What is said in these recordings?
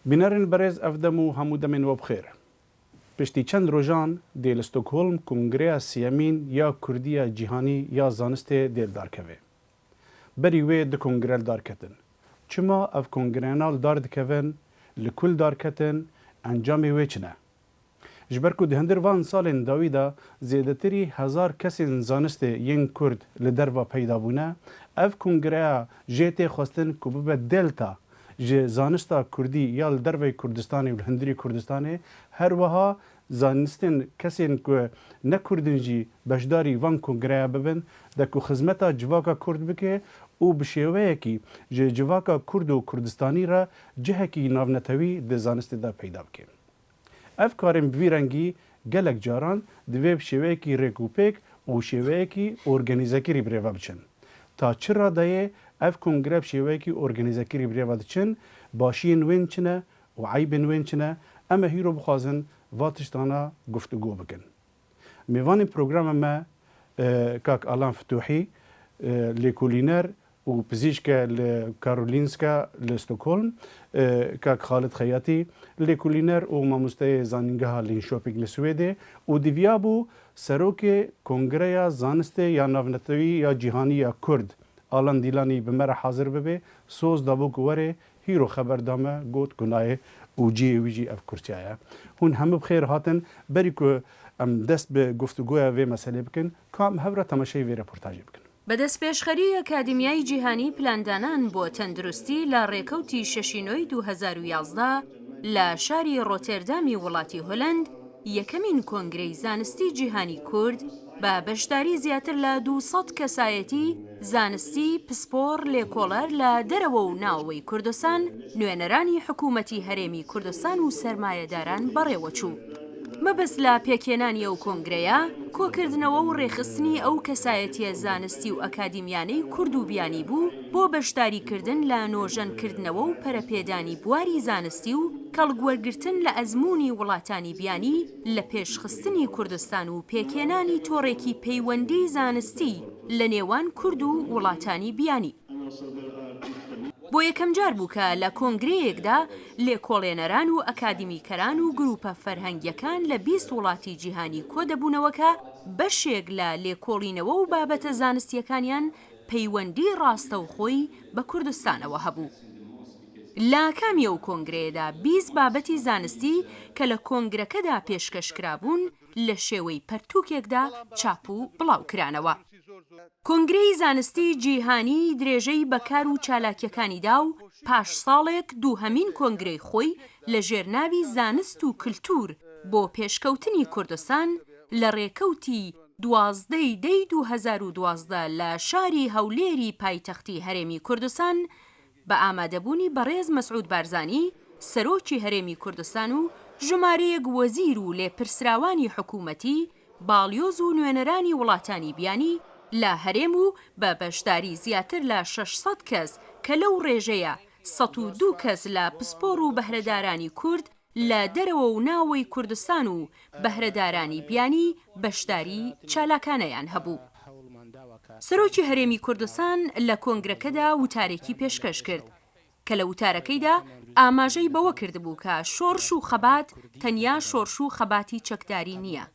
بینەرن بەڕێز ئەفدەم و هەموو دەمێن وە بخێر. پشتی چەند ڕۆژان دێ لە ستۆکهۆلم کنگرەیە سیەمین یا کوردیە جیهانی یا زانستێ دێلدارکەوێ. بەری وێ di کنگرە دارکەتن. چما ئەv کنگرێنال دار dikevin li kul darketin encamê wê çi ne? Ji ber ku di hindir van salên dawî de zêdetirî hezar kesên zanistê yên Kurd li derva peyda bûne, ev kongreya jê tê xwestin ku bibe delta ji zanista Kurdî ya li derveyê Kurdistanê û li hindirî Kurdistanê her wiha zanistên kesên ku ne Kurdin jî beşdarî van kongreya bibin de ku xizmeta civaka Kurd bike û bi şêweyekî ji civaka Kurd û Kurdistanî re cihekî navnetewî di zanistê de peyda bike. Ev karên bi vî rengî gelek caran divê bi şêweyekî rêkûpêk û şêweyekî organîzekirî birêve biçin. Ta çi radeyê ev kongre bi şêweyekî organîzekirî birêve diçin, başiyên wên çi ne û eybên wên çi ne, em ê hîro bixwazin va tiştana guftugû bikin. Mêvanên programa me Kak Alan Fituhî, lêkolîner û pizîşke li Karolinska li Stockholm, Kak Xalid Xeyatî, lêkolîner û mamosteyê zanîngeha Linköping li Swêdê û diviya bû serokê Kongreya Zanistê ya Navnetewî ya Cîhanî ya Kurd Alan Dîlanî bi me re hazir bibe, soz dabû ku werê hîro xeber dame got ku nayê û ciyê wî jî ev kursiya ye. Hûn hemû bi xêr hatin, berî ku em dest bi guftugoya vê meselê bikin, kam hev re temaşeyê vê reportajê bikin. بەدەستپێشخەری ئەکادمیای جیهانی پلاندانان بۆ تەندروستی لە ڕێکەوتی شەشینۆی 2011 لە شاری ڕۆتێردامی وڵاتی هۆلەند یەکەمین کۆنگرەی زانستی جیهانی کورد بە بەشداری زیاتر لە 200 کەسایەتی زانستی پسپۆر لێکۆڵەر لە دەرەوە و ناوەوەی کوردستان نوێنەرانی حکوومەتی هەرێمی کوردستان و سەرمایەداران بەڕێوەچوو. مەبەست لە پێکێنانی ئەو کۆنگرەیە کۆکردنەوە و ڕێخستنی ئەو کەسایەتیە زانستی و ئەکادیمیانەی کورد و بیانی بوو بۆ بەشداریکردن لە نۆژەنکردنەوە و پەرەپێدانی بواری زانستی و کەڵگوەرگرتن لە ئەزموونی وڵاتانی بیانی لە پێشخستنی کوردستان و پێکێنانی تۆڕێکی پەیوەندی زانستی لە نێوان کورد و وڵاتانی بیانی. بۆ یەکەم جار بوو کە لە کۆنگرەیەکدا لێکۆڵێنەران و ئەکادیمیکەران و گروپە فەرهەنگیەکان لە 20 وڵاتی جیهانی کۆ دەبوونەوەکە بەشێک لە لێکۆڵینەوە و بابەتە زانستیەکانیان پەیوەندی ڕاستە و خۆی بە کوردستانەوە هەبوو. لە کامی ئەو کۆنگرەیەدا 20 بابەتی زانستی کە لە کۆنگرەکەدا پێشکەشکرابوون لە شێوەی پەرتووکێکدا چاپ و بڵاوکرانەوە. کۆنگرەی زانستی جیهانی درێژەی بەکار و چالاکیەکانیدا و پاش ساڵێک دووهەمین کۆنگرەی خۆی لە ژێرناوی زانست و کلتور بۆ پێشکەوتنی کوردستان لە ڕێکەوتی 12 دەی 2012 لە شاری هەولێری پایتەختی هەرێمی کوردستان بە ئامادەبوونی بەڕێز مەسعود بارزانی سەرۆکی هەرێمی کوردستان و ژمارەیەک وەزیر و لێپرسراوانی حکوومەتی باڵیۆز و نوێنەرانی وڵاتانی بیانی لە هەرێم و بە بەشداری زیاتر لە 600 کەس کە لەو ڕێژەیە 102 کەس لە پسپۆر و بەهرەدارانی کورد لە دەرەوە و ناوەی کوردستان و بەهرەدارانی بیانی بەشداری چالاکانەیان هەبوو. سەرۆکی هەرێمی کوردستان لە کۆنگرەکەدا وتارێکی پێشکەش کرد کە لە وتارەکەیدا ئاماژەی بەوە کردبوو کە شۆڕش و خەبات تەنیا شۆڕش و خەباتی چەکداری نییە.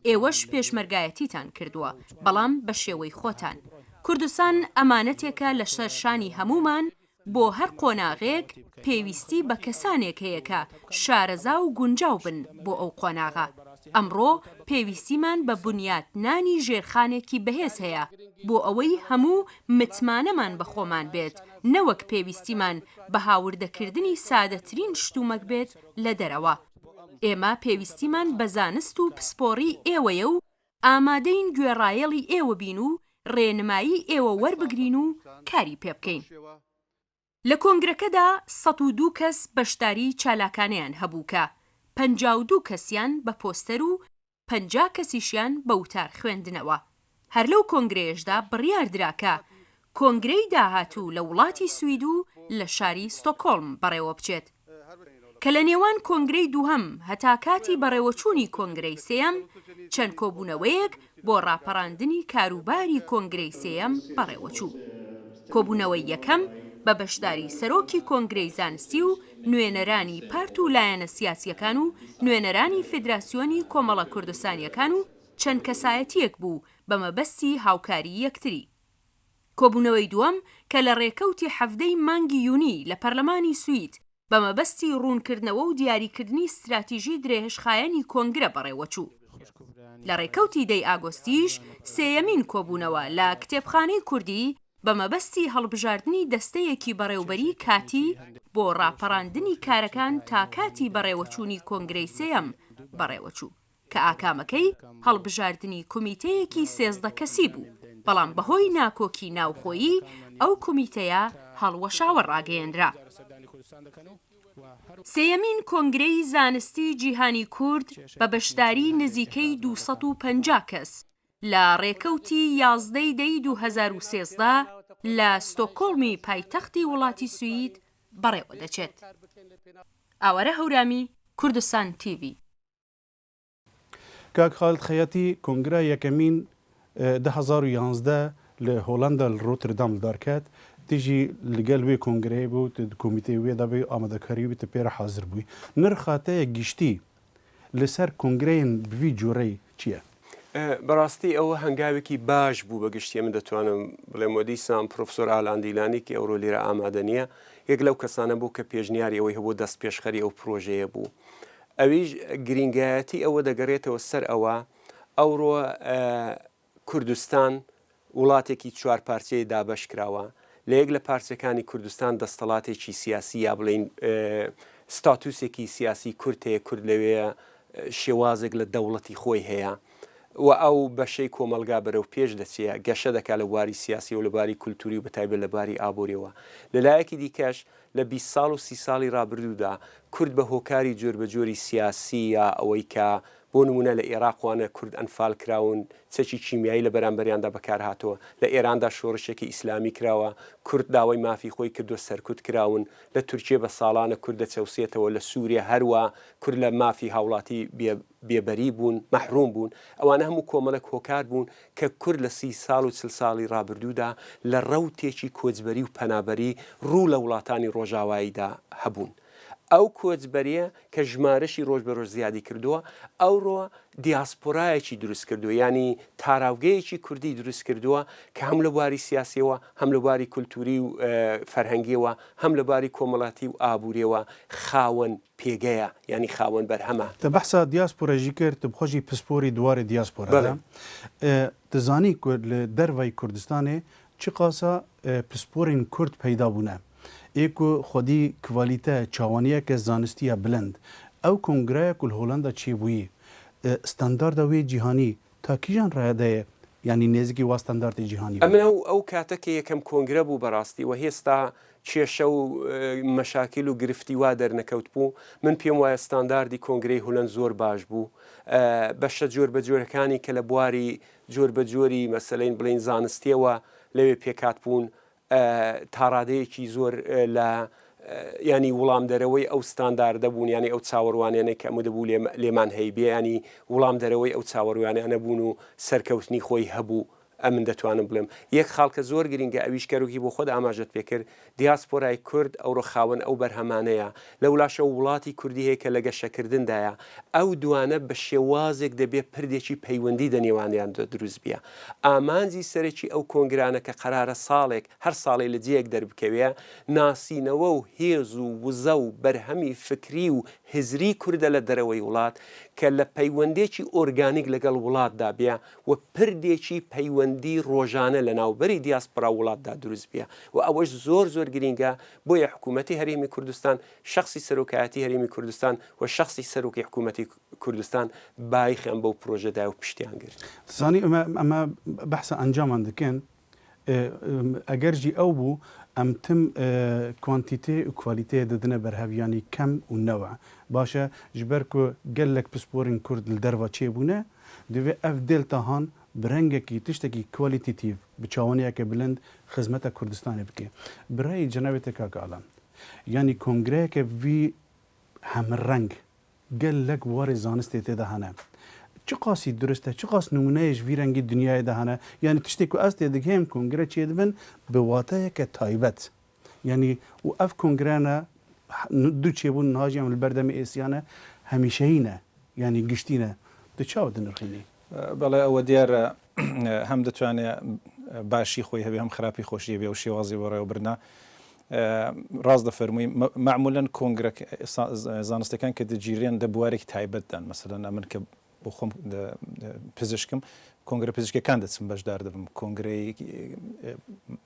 ئێوەش پێشمەرگایەتیتان کردووە بەڵام بە شێوەی خۆتان. کوردستان ئەمانەتێکە لە سەرشانی هەمومان بۆ هەر قۆناغێک پێویستی بە کەسانێک هەیە کە شارەزا و گونجاو بن بۆ ئەو قۆناغا. ئەمڕۆ پێویستیمان بە بنیاتنانی ژێرخانێکی بەهێز هەیە بۆ ئەوەی هەموو متمانەمان بە خۆمان بێت، نەوەک پێویستیمان بە هاوردەکردنی سادەترین شتومەک بێت لە دەرەوە. ئێمە پێویستیمان بە زانست و پسپۆڕی ئێوەیە و ئامادەین گوێڕایەڵی ئێوە بین و ڕێنمایی ئێوە وەربگرین و کاری پێ بکەین. لە کۆنگرەکەدا 102 کەس بەشداری چالاکانیان هەبوو کە 52 کەسیان بە پۆستەر و 50 کەسیشیان بە وتار خوێندنەوە. هەر لەو کۆنگرەیەشدا بڕیاردراکە کۆنگرەی داهاتوو لە وڵاتی سوید و لە شاری ستۆکهۆلم بەڕێوە بچێت کە لە نێوان کۆنگرەی دووهەم هەتا کاتی بەڕێوەچوونی کۆنگرەی سێەم چەند کۆبوونەوەیەک بۆ ڕاپەڕاندنی کاروباری کۆنگرەی سێەم بەڕێوەچوو. کۆبوونەوەی یەکەم بە بەشداری سەرۆکی کۆنگرەی زانستی و نوێنەرانی پارت و لایەنە سیاسیەکان و نوێنەرانی فیدراسیۆنی کۆمەڵە کوردستانیەکان و چەند کەسایەتیەک بوو بە مەبەستی هاوکاری یەکتری. کۆبوونەوەی دووەم کە لە ڕێکەوتی هەفتەی مانگی یوونی لە پەرلەمانی سوید بە مەبەستی ڕوونکردنەوە و دیاریکردنی استراتیژی درێژخایەنی کۆنگرە بەڕێوەچوو. لە ڕێکەوتی دەی ئاگۆستیش سێیەمین کۆبوونەوە لە کتێبخانەی کوردی بە مەبەستی هەڵبژاردننی دەستەیەکی بەڕێوبەری کاتی بۆ ڕاپەڕاندنی کارەکان تا کاتی بەڕێوەچوونی کۆنگرەی سێیەم بەڕێوەچوو کە ئاکامەکەی هەڵبژاردننی کومیتەیەکی 13 کەسی بوو، بەڵام بەهۆی ناکۆکی ناوخۆیی ئەو کومیتەیە هەڵوەشاوە ڕاگەیەندرا. سێیەمین کۆنگرەی زانستی جیهانی کورد بە بەشداری نزیکەی 250 کەس لە ڕێکەوتی 11 دەی 2013 لە ستۆکۆڵمی پایتەختی وڵاتی سوید بەڕێوە دەچێت. ئاوارە هەورامی، کوردستان TV. کاک خالد خەیەتی کۆنگرە یەکەمین 2011 لە هۆڵەندا لە ڕۆتردام دارکات تیژی لەگەل وێ کۆنگرەیە بوو کۆمیتەی وێدا بێ ئامادەکاری بێتە پێرە حاضر بووی. نرخاتەیە گشتی لەسەر کۆنگرەیەن بوی جۆرەی چییە؟ بەڕاستی ئەوە هەنگاوێکی باش بوو بە گشتی من دەتوانم بڵێم وەدیسان پرۆفسۆر ئالاندیلانی کە ئەوڕۆ لێرە ئامادە نییە یەک لەو کەسانە بوو کە پێشنیاری ئەوەی هەبوو دەست پێشخەری ئەو پرۆژەیە بوو. ئەویش گرنگایەتی ئەوە دەگەڕێتەوە سەر ئەوڕۆ کوردستان وڵاتێکی 4 پارچەیە دابەش کراوە. لە یەک لە پارچەکانی کوردستان دەستەڵاتێکی سیاسی یا بڵین ستاتوسێکی سیاسی کورد هەیە، کورد لەوەیە شێوازێک لە دەوڵەتی خۆی هەیە و ئەو بەشەی کۆمەلگا بەرەو پێش دەچێت گەشە دەکات لە بواری سیاسی و لە باری کولتوری و بەتایبەت لە باری ئابووریەوە. لەلایەکی دیکەش لە 20 ساڵ و 30 ساڵی ڕابردوودا کورد بە هۆکاری جۆربەجۆری سیاسی یا ئەوەی کە بۆ نمونە لە عێراقوانە کورد ئەنفال کراون چەکی چیمیایی لە بەرامبەریاندا بەکار هاتەوە، لە ئێراندا شۆڕشێکی ئیسلامی کراوە، کورد داوای مافی خۆی کردو سەرکوت کراون، لە تورکیە بە ساڵانە کورد دەچەوسێتەوە، لە سووریا هەروە کورد لە مافی هاوڵاتی بێبەری بوون، مەحروم بوون. ئەوانە هەموو کۆمەڵک هۆکار بوون کە کورد لە 30 ساڵ و 40 ساڵی ڕابردوودا لە ڕەوتێکی کۆچبەری و پەنابەری ڕوو لە وڵاتانی ڕۆژاواییدا هەبوون. ئەو کۆچبەریە کە ژمارەشی ڕۆژ بە ڕۆژ زیادی کردووە ئەوڕۆ دیاسپۆرایەکی دروست کردووە، ینی تاراوگەیەکی کوردی دروست کردووە کە هەم لە بواری سیاسیەوە، هەم لە بواری کولتوری و فەرهەنگیەوە، هەم لە بواری کۆمەڵاتی و ئابووریەوە خاوەن پێگەیە، ینی خاوەن بەرهەمە. تە بەحسا دیاسپۆرەژی کرد بخۆشی پسپۆری دووارێ دیاسپۆرە دەزانی لە دەرڤای کوردستانێ چی قاسە پسپۆرین کورد پەیدا بوونە. ئێکو خودی کوالیتە چاوانیەکە زانستیە بلند ئەو کۆنگرەیە کول هۆڵەندا چێبووی ستانداردە وێ جیهانی تا کیژان ڕایدەیە ینی نێزیکی وا ستانداردی جیهانی. ئەمە ئەو کاتەکە یەکەم کۆنگرە بوو بەڕاستی و هێستا کێشە و مەشاکل و گرفتی وا دەرنەکەوت بوو. من پێم وایە ستانداردی کۆنگرەی هۆڵەند زۆر باش بوو. بەشە جۆر بە جۆرەکانی کە لە بواری جۆر بە جۆری مەسەلەین بڵین زانستیەوە لەوێ پێکات بوون تاڕادەیەکی زۆر لە ینی وڵام دەرەوەی ئەو ستانداردە بوون، ینی ئەو چاوەڕوانیانە کە ئەمە دەبوو لێمان هەیبێ، ینی وڵام دەرەوەی ئەو چاوەڕوانیانە بوون و سەرکەوتنی خۆی هەبوو. ئەمن دەتوانم بڵێم یەک خاڵکە زۆر گرنگە ئەویش کەروکی بۆ خۆت ئاماژەت پێکرد دیاسپۆرای کورد ئەوڕۆ خاوەن ئەو بەرهەمانەیە لەولاشە وڵاتی کوردی هەیە کە لە گەشەکردندایە ئەو دوانە بە شێوازێک دەبێت پردێکی پەیوەندی دەنێوانیان دروست بیە. ئامانجی سەرەکی ئەو کۆنگرانە کە قەرارە ساڵێک هەر ساڵی لە جێیەک دەربکەوێ ناسینەوە و هێز و وزە و بەرهەمی فکری و هزری کوردە لە دەرەوەی وڵات کە لە پەیوەندێکی ئۆرگانیک لەگەڵ وڵاتدا بێ و پردێکی پەیوەندی ڕۆژانە لە ناوبەری دیاسپۆرا وڵاتدا دروست بێ و ئەوەش زۆر زۆر گرینگە بۆیە حکوومەتی هەرێمی کوردستان شخصی سەرۆکایەتی هەرێمی کوردستان و شخصی سەرۆکی حکوومەتی کوردستان بایخیان بەو پرۆژەدا و پشتیان گرت. زانی ئەمە بەحسە ئەنجامان دەکەن ئەگەرژی ئەو بوو ئەم تم کوانتیتێ و کوالیتێ دەدنە بەرهەویانی کەم و نەوە باشە ji ber ku gelek pisporên Kurd li derva çêbûne divê ev dêl tahan bi rengekî tiştekî kwalîtîtîv bi çawaniyeke bilind xizmeta Kurdistanê bike. Bi rayê cenabê te Kak Alan yanî kongreyeke vî hemreng gelek warê zanistê tê de hene. Çi qasî durist e, çi qas numûneyê ji vî rengî dunyayê de hene. Yani tiştê ku ez tê dikêm kongre çê dibin bi wateyeke taybet. يعني وأف كونغرانا دوتشي بون نهاجم البردم إسيانا هميشينا يعني قشتينا تشاود النرخيني بەڵێ ئەوە دیارە هەم دەتوانێت باشی خۆی هەبێ هەم خراپی خۆشی بێ و شێوازی بەڕێوەبرنا ڕاست دەفەرمووی معمولەن کۆنگرە زانستەکان کە دەگیرێن دە بوارێکی تایبەتدان مەسەلەن ئەمن کە بۆ خۆم پزیشکم کۆنگرە پزیشکەکان دەچم بەشدار دەبم کۆنگرەی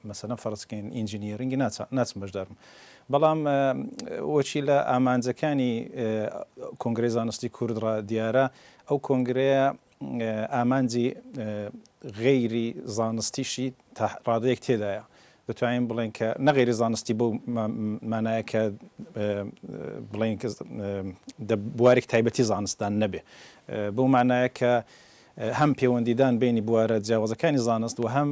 مەسەلەن فەرزکەین ئینجینیرینگی ناچم بەشدارم بەڵام وەچی لە ئامانجەکانی کۆنگرەی زانستی کوردڕ دیارە ئەو کۆنگرەیە ئامانجی غەیری زانستیشی تا ڕادەیەک تێدایە دەتوانین بڵێن کە نەغێری زانستی بۆ مانایە کە بڵێن بوارێک تایبەتی زانستدان نەبێ بۆ مانایە کە هەم پەیوەندیدان بینی بوارە جیاوازەکانی زانست و هەم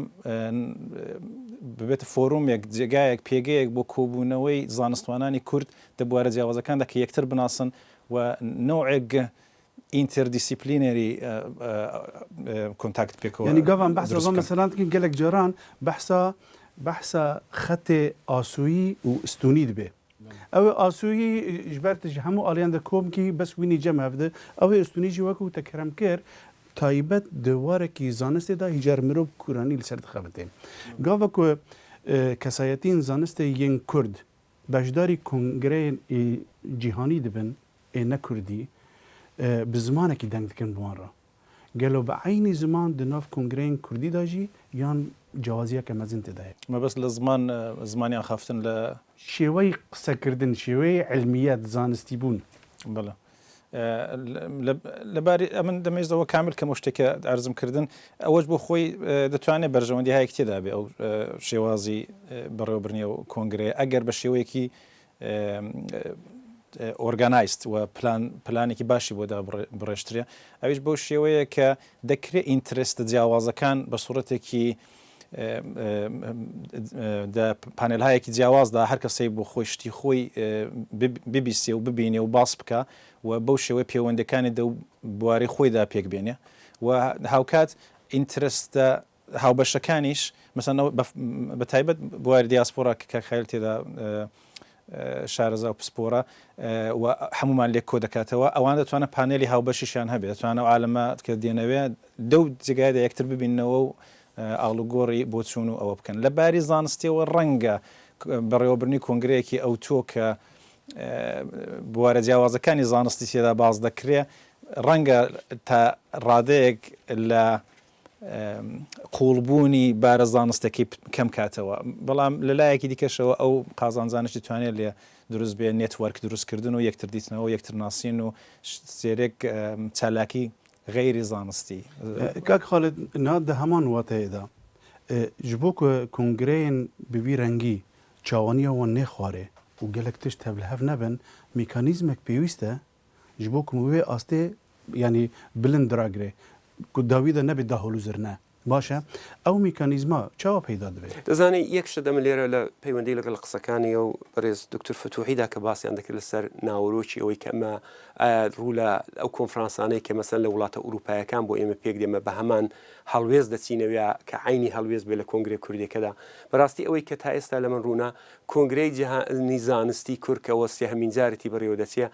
ببێتە فۆرومێک جێگایەک پێگەیەک بۆ کۆبوونەوەی زانستوانانی کورد دە بوارە جیاوازەکاندا کە یەکتر بناسن و نوعێک interdisciplinary كونتاكت بيكو يعني قافن بحث رغم مثلا قال لك جيران بحث خط آسوي واستونيد به او آسوي جبرت همو اليان دا كوم كي بس ويني جمع بده او استوني جي وكو تكرم كير تايبت دواره كي زانست دا هجر مروب كوراني لسرد خبتين قافكو كسايتين زانست ين كرد باشداري كونغرين جهاني دبن اي كردي بزمانك دنگ دکن بوانرا قالوا بعين زمان دناف كونغرين كردي داجي يان جوازيه كمزن تداي ما بس لزمان زمانيا خافتن ل شوي قصه كردن شوي علميات زانستيبون بلا لباري من دميزەوە کامل کە مشتێکە ئارزم کردن ئەوەش بۆ خۆی دەتوانێت بەرژەوەندی هایەک تێدا بێ ئەو شێوازی بەڕێوەبرنی و کۆنگرێ ئەگەر بە شێوەیەکی ئۆرگانایست و پلانێکی باشی بۆدا بڕێشترە ئەویش بەو شێوەیە کە دەکرێت ئینترستە جیاوازەکان بە سوورەتێکی پانێلهایەکی جیاوازدا هەر کەسەی بۆ خۆی شتی خۆی ببیستێ و ببینێ و باس بکە و بەو شێوەی پەیوەندەکانی دە بواری خۆیدا پێک بێنێ و هاوکات ئینترستە هاوبەشەکانیش مەسەن بە تایبەت بواری دیاسپۆرا کە خەیل تێدا شارەزا و پسپۆرە و هەمومان لێک کۆ دەکاتەوە ئەوان دەتوانە پانێلی هاوبەشیشیان هەبێت دەتوانە عالەمە کە دێنەوێت دەو جگایدا یەکتر ببینەوە و ئاڵوگۆڕی بۆ چوون و ئەوە بکەن لە باری زانستیەوە ڕەنگە بەڕێوەبرنی کۆنگرەیەکی ئەو تۆ کە بوارە جیاوازەکانی زانستی تێدا باز دەکرێ ڕەنگە تا ڕادەیەک لە قوڵبوونی بارە زانستەکەی کەم کاتەوە بەڵام لەلایەکی دیکەشەوە ئەو قازانزانش دەتوانێت لێ دروست بێ نێتوەرک دروستکردن و یەکتر دیتنەوە یەکتر ناسین و سێرێک چالاکی غیری زانستی کاک خالد ناد هەمان واتەیەدا ji bo ku kongreyên bi vî rengî çawaniya wan nêxware û gelek tişt hevlihev nebin mîkanîzmek pêwîst e ji bo ku wê astê yanî bilind diragire ku dawî de nebê daholûzirne باش ئەو میکانیزما چاوە پەیدا دەبێت دەزانێ یەک شە دەمە لێرە لە پەیوەندی لەگەڵ قسەکانی و بەڕێز دکتور فتوحیدا کە باسییان دەکرد لەسەر ناوەڕۆکی ئەوەی کە ئەمە ڕوو لە ئەو کۆنفرانسانەی کە مەسەن لە وڵاتە ئوروپایەکان بۆ ئێمە پێک دێمە بە هەمان هەڵوێز دەچینەوە کە عینی هەڵوێز بێ لە کۆنگرێ کوردیەکەدا بەڕاستی ئەوەی کە تا ئێستا لە من ڕوونا کۆنگرەی جیهانی زانستی کورکەوە سێهەمین جارێتی بەڕێوە دەچێ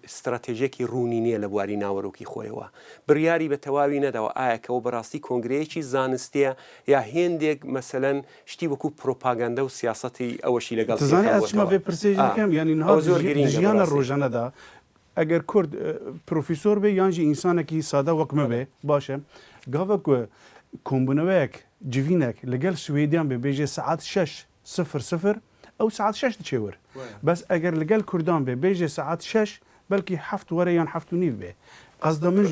استراتێژیەکی ڕوونی نییە لە بواری ناوەڕۆکی خۆیەوە بڕیاری بە تەواوی نەداوە ئایا کەەوە بەڕاستی کۆنگرەیەکی زانستیە یا هێندێک مەسەلەن شتی وەکو پرۆپاگەندە و سیاسەتی ئەوەشی لەگەڵ زانیمە بێ پرسێژەکەم ینی ژیانە ڕۆژانەدا ئەگەر کورد پرۆفیسۆر بێ یانجی ئینسانێکی سادە وەکمە بێ باشە گاوە کو کۆمبوونەوەیەک جوینێک لەگەڵ سوێدیان بێ بێژێ سعات 6:00 ئەو سعات 6 دچێور بەس ئەگەر لەگەڵ کوردان بێ بێژێ سعات 6 بەلکی هەفت وەرە یان هەفت و نیو بێ قصدا منش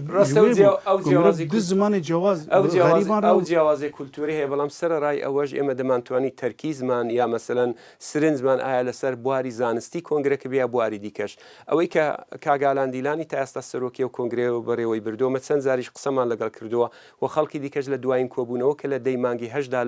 دو زمانی جواز ئەو جیاوازی کولتوری هەیە بەڵام سەرڕای ئەوەش ئێمە دەمانتوانی تەرکیزمان یا مەسەلەن سرنجمان ئایا لەسەر بواری زانستی کۆنگرەکە بیا بواری دیکەش ئەوەی کە کاگالان دیلانی تا ئێستا سەرۆکی و کۆنگرێ و بەڕێوەی بردووە چەند زاریش قسەمان لەگەڵ کردووە و خەڵکی دیکەش لە دوایین کۆبوونەوە کە لە دەی مانگی هەشدا